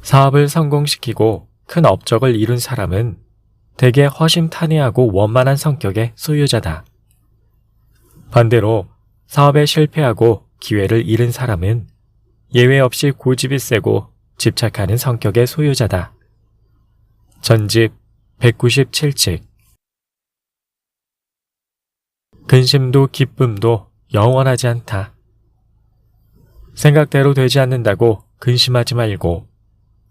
사업을 성공시키고 큰 업적을 이룬 사람은 대개 허심탄회하고 원만한 성격의 소유자다. 반대로 사업에 실패하고 기회를 잃은 사람은 예외 없이 고집이 세고 집착하는 성격의 소유자다. 전집 197칙. 근심도 기쁨도 영원하지 않다. 생각대로 되지 않는다고 근심하지 말고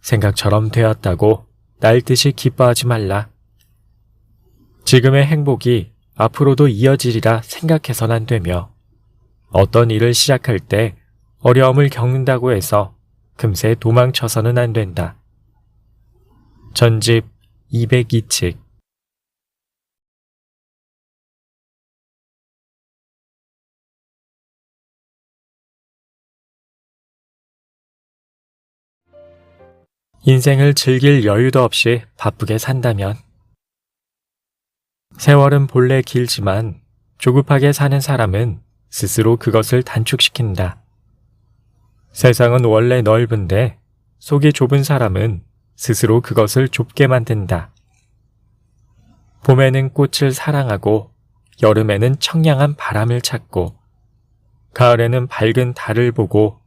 생각처럼 되었다고 날듯이 기뻐하지 말라. 지금의 행복이 앞으로도 이어지리라 생각해서는 안 되며 어떤 일을 시작할 때 어려움을 겪는다고 해서 금세 도망쳐서는 안 된다. 전집 202칙. 인생을 즐길 여유도 없이 바쁘게 산다면 세월은 본래 길지만 조급하게 사는 사람은 스스로 그것을 단축시킨다. 세상은 원래 넓은데 속이 좁은 사람은 스스로 그것을 좁게 만든다. 봄에는 꽃을 사랑하고 여름에는 청량한 바람을 찾고 가을에는 밝은 달을 보고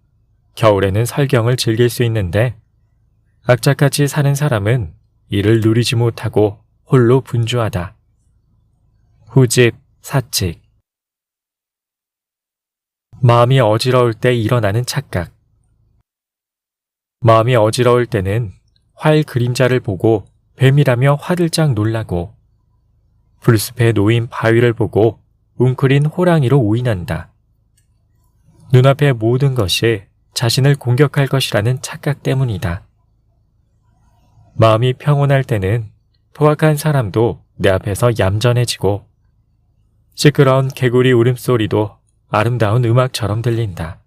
겨울에는 설경을 즐길 수 있는데 악착같이 사는 사람은 이를 누리지 못하고 홀로 분주하다. 후집 4칙. 마음이 어지러울 때 일어나는 착각. 마음이 어지러울 때는 활 그림자를 보고 뱀이라며 화들짝 놀라고 풀숲에 놓인 바위를 보고 웅크린 호랑이로 오인한다. 눈앞의 모든 것이 자신을 공격할 것이라는 착각 때문이다. 마음이 평온할 때는 포악한 사람도 내 앞에서 얌전해지고 시끄러운 개구리 울음소리도 아름다운 음악처럼 들린다.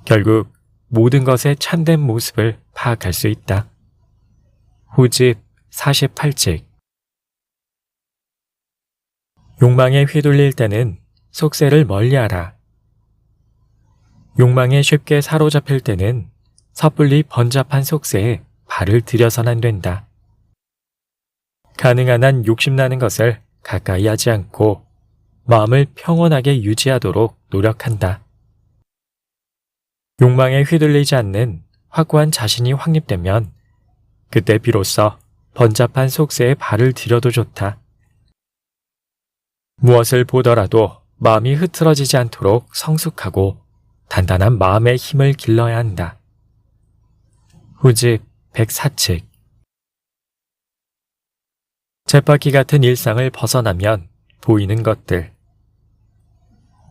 결국 모든 것의 참된 모습을 파악할 수 있다. 후집 48칙. 욕망에 휘둘릴 때는 속세를 멀리하라. 욕망에 쉽게 사로잡힐 때는 섣불리 번잡한 속세에 발을 들여선 안 된다. 가능한 한 욕심나는 것을 가까이 하지 않고 마음을 평온하게 유지하도록 노력한다. 욕망에 휘둘리지 않는 확고한 자신이 확립되면 그때 비로소 번잡한 속세에 발을 들여도 좋다. 무엇을 보더라도 마음이 흐트러지지 않도록 성숙하고 단단한 마음의 힘을 길러야 한다. 후집 104칙. 쳇바퀴 같은 일상을 벗어나면 보이는 것들.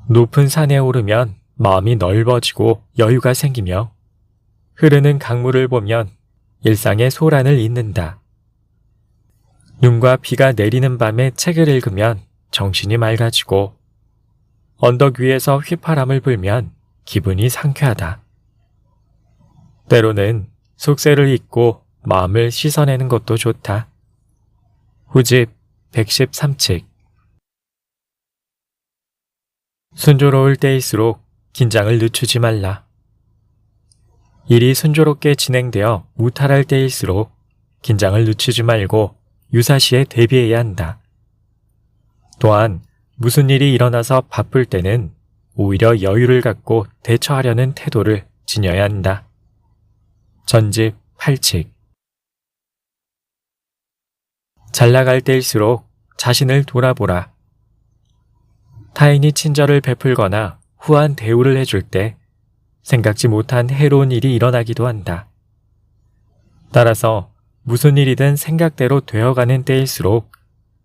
높은 산에 오르면 마음이 넓어지고 여유가 생기며 흐르는 강물을 보면 일상의 소란을 잊는다. 눈과 비가 내리는 밤에 책을 읽으면 정신이 맑아지고 언덕 위에서 휘파람을 불면 기분이 상쾌하다. 때로는 속세를 잊고 마음을 씻어내는 것도 좋다. 후집 113칙. 순조로울 때일수록 긴장을 늦추지 말라. 일이 순조롭게 진행되어 무탈할 때일수록 긴장을 늦추지 말고 유사시에 대비해야 한다. 또한 무슨 일이 일어나서 바쁠 때는 오히려 여유를 갖고 대처하려는 태도를 지녀야 한다. 전집 8칙. 잘 나갈 때일수록 자신을 돌아보라. 타인이 친절을 베풀거나 후한 대우를 해줄 때 생각지 못한 해로운 일이 일어나기도 한다. 따라서 무슨 일이든 생각대로 되어가는 때일수록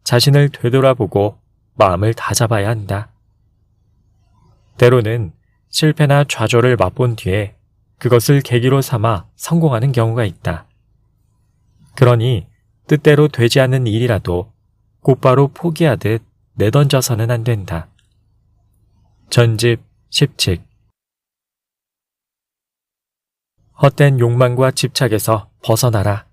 자신을 되돌아보고 마음을 다잡아야 한다. 때로는 실패나 좌절을 맛본 뒤에 그것을 계기로 삼아 성공하는 경우가 있다. 그러니 뜻대로 되지 않는 일이라도 곧바로 포기하듯 내던져서는 안 된다. 전집 10칙. 헛된 욕망과 집착에서 벗어나라.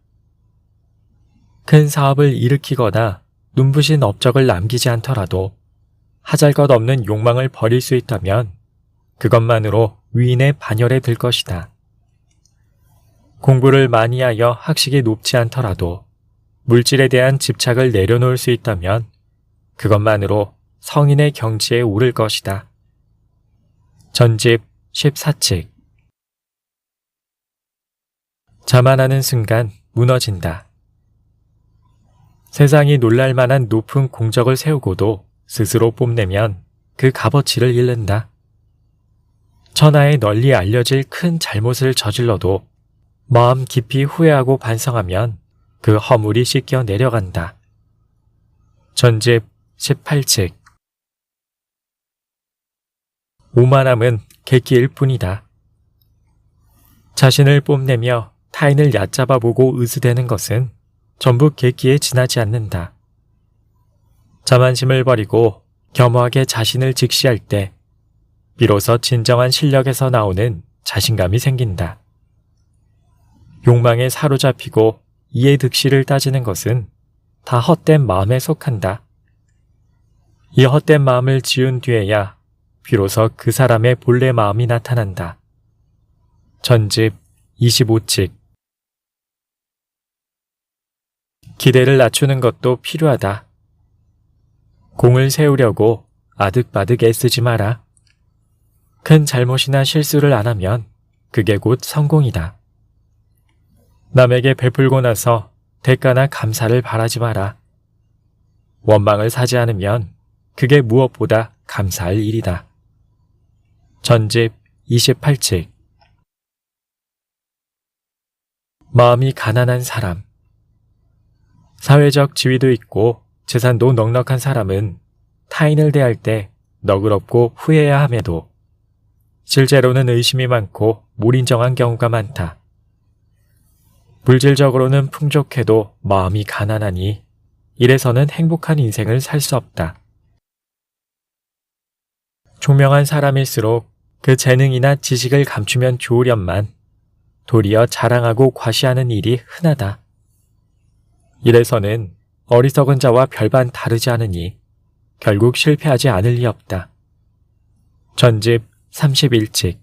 큰 사업을 일으키거나 눈부신 업적을 남기지 않더라도 하잘것없는 욕망을 버릴 수 있다면 그것만으로 위인의 반열에 들 것이다. 공부를 많이 하여 학식이 높지 않더라도 물질에 대한 집착을 내려놓을 수 있다면 그것만으로 성인의 경지에 오를 것이다. 전집 14칙. 자만하는 순간 무너진다. 세상이 놀랄 만한 높은 공적을 세우고도 스스로 뽐내면 그 값어치를 잃는다. 천하에 널리 알려질 큰 잘못을 저질러도 마음 깊이 후회하고 반성하면 그 허물이 씻겨 내려간다. 전집 18칙. 오만함은 객기일 뿐이다. 자신을 뽐내며 타인을 얕잡아 보고 의수대는 것은 전부 객기에 지나지 않는다. 자만심을 버리고 겸허하게 자신을 직시할 때 비로소 진정한 실력에서 나오는 자신감이 생긴다. 욕망에 사로잡히고 이해 득실을 따지는 것은 다 헛된 마음에 속한다. 이 헛된 마음을 지운 뒤에야 비로소 그 사람의 본래 마음이 나타난다. 전집 25칙. 기대를 낮추는 것도 필요하다. 공을 세우려고 아득바득 애쓰지 마라. 큰 잘못이나 실수를 안 하면 그게 곧 성공이다. 남에게 베풀고 나서 대가나 감사를 바라지 마라. 원망을 사지 않으면 그게 무엇보다 감사할 일이다. 전집 28칙. 마음이 가난한 사람. 사회적 지위도 있고 재산도 넉넉한 사람은 타인을 대할 때 너그럽고 후회해야 함에도 실제로는 의심이 많고 몰인정한 경우가 많다. 물질적으로는 풍족해도 마음이 가난하니 이래서는 행복한 인생을 살 수 없다. 총명한 사람일수록 그 재능이나 지식을 감추면 좋으련만 도리어 자랑하고 과시하는 일이 흔하다. 이래서는 어리석은 자와 별반 다르지 않으니 결국 실패하지 않을 리 없다. 전집 31칙.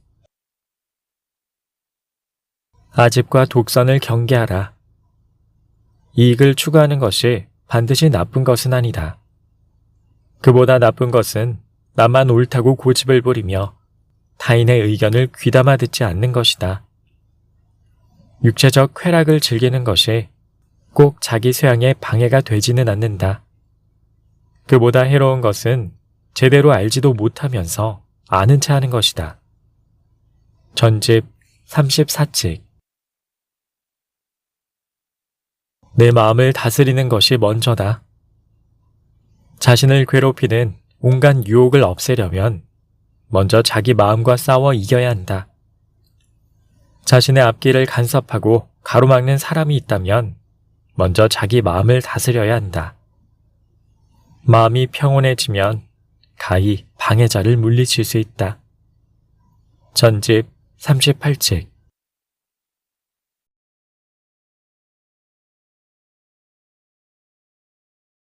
아집과 독선을 경계하라. 이익을 추구하는 것이 반드시 나쁜 것은 아니다. 그보다 나쁜 것은 나만 옳다고 고집을 부리며 타인의 의견을 귀담아 듣지 않는 것이다. 육체적 쾌락을 즐기는 것이 꼭 자기 쇠양에 방해가 되지는 않는다. 그보다 해로운 것은 제대로 알지도 못하면서 아는 체 하는 것이다. 전집 34칙. 내 마음을 다스리는 것이 먼저다. 자신을 괴롭히는 온갖 유혹을 없애려면 먼저 자기 마음과 싸워 이겨야 한다. 자신의 앞길을 간섭하고 가로막는 사람이 있다면 먼저 자기 마음을 다스려야 한다. 마음이 평온해지면 가히 방해자를 물리칠 수 있다. 전집 38칙.